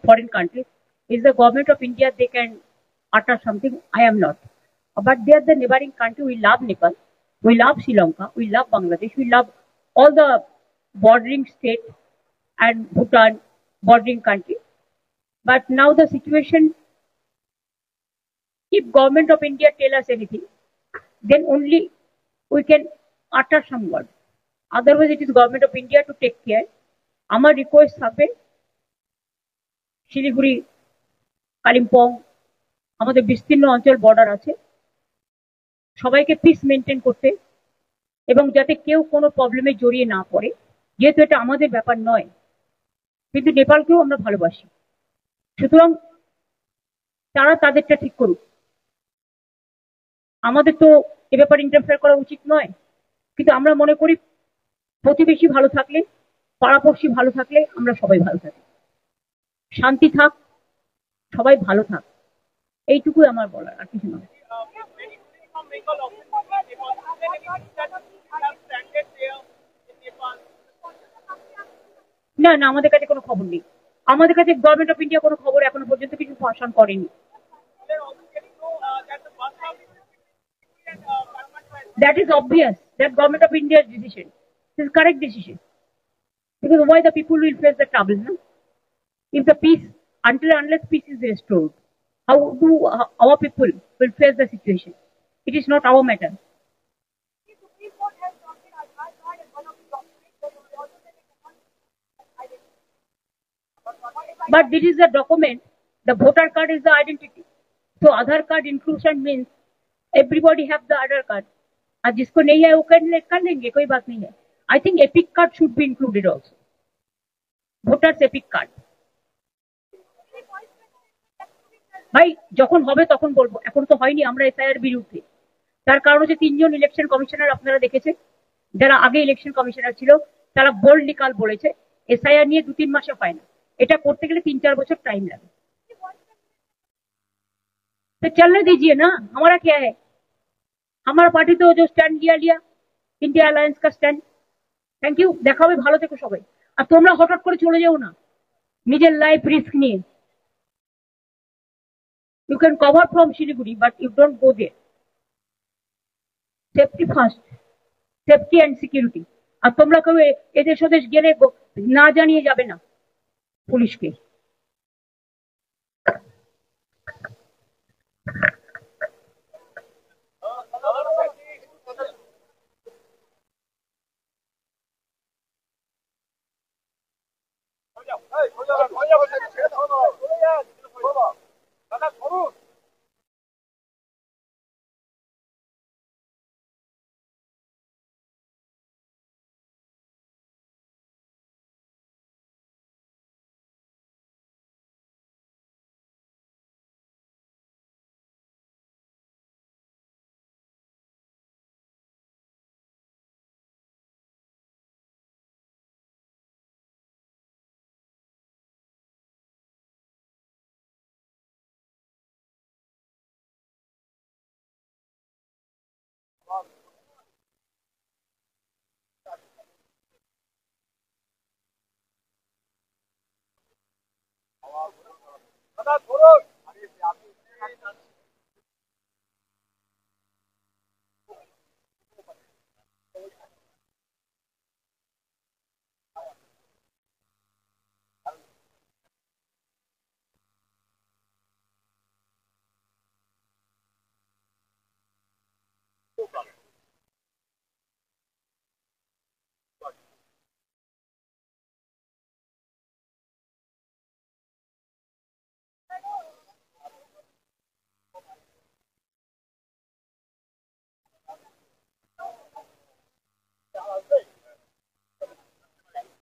foreign countries. Is the government of India, they can utter something. I am not. But they are the neighboring country. We love Nepal. We love Sri Lanka. We love Bangladesh. We love all the bordering states and Bhutan bordering country. But now the situation, if government of India tell us anything, then only we can utter some word. Otherwise, it is government of India to take care. আমার request থাকবে শিলিগুড়ি কালিম্পং আমাদের বিস্তীর্ণ অঞ্চল border আছে সবাইকে piece maintain করতে এবং যাতে কেউ কোনো প্রবলেমে জড়িয়ে না পড়ে যেহেতু এটা আমাদের ব্যাপার নয় কিন্তু নেপালকেও আমরা ভালোবাসি সুতরাং তারা তাদেরটা ঠিক করুক আমাদের তো এ ব্যাপারে ইন্টারফেয়ার করা উচিত নয় কিন্তু আমরা মনে করি প্রতিবেশী ভালো থাকলে পাড়াপড়শি ভালো থাকলে আমরা সবাই ভালো থাকি শান্তি থাক সবাই ভালো থাক এইটুকুই আমার বলার আর কিছু নয় না না আমাদের কাছে কোনো খবর নেই আমাদের কাছে গভর্নমেন্ট অফ ইন্ডিয়া কোনো খবর এখনো পর্যন্ত কিছু ফাঁসান করেনি That is obvious that government of India's decision is correct decision because why the people will face the trouble no? If the peace unless peace is restored how do our people will face the situation it is not our matter but this is a document the voter card is the identity so Aadhaar card inclusion means everybody have the Aadhaar card और जिसको नहीं है वो कर लेंगे कोई बात नहीं है I think epic card should be included also voters epic card ভাই যখন হবে তখন বলবো এখন তো হয়নি আমরা এসআইআর বিরুদ্ধে তার কারণ হচ্ছে তিনজন ইলেকশন কমিশনার আপনারা দেখেছেন যারা আগে ইলেকশন কমিশনার ছিল তারা বোল্ডলি কাল বলেছে এসআইআর নিয়ে 2-3 মাসে হয় না এটা করতে গেলে 3-4 বছর টাইম লাগে तो चलने दीजिए ना हमारा क्या है हमारा पार्टी तो जो स्टैंड लिया इंडिया अलायंस का स्टैंड थैंक यू देखा হবে ভালো থেকো সবাই আর তোমরা হঠাৎ করে চলে যাও না নিজের লাইফ রিস্ক নিয়ে you can cover from Shiliguri but you don't go there safety first safety and security আর তোমরা কেউ এদেশ ওদেশ গেলে না জানিয়ে যাবে না পুলিশকে দাদা ধরুন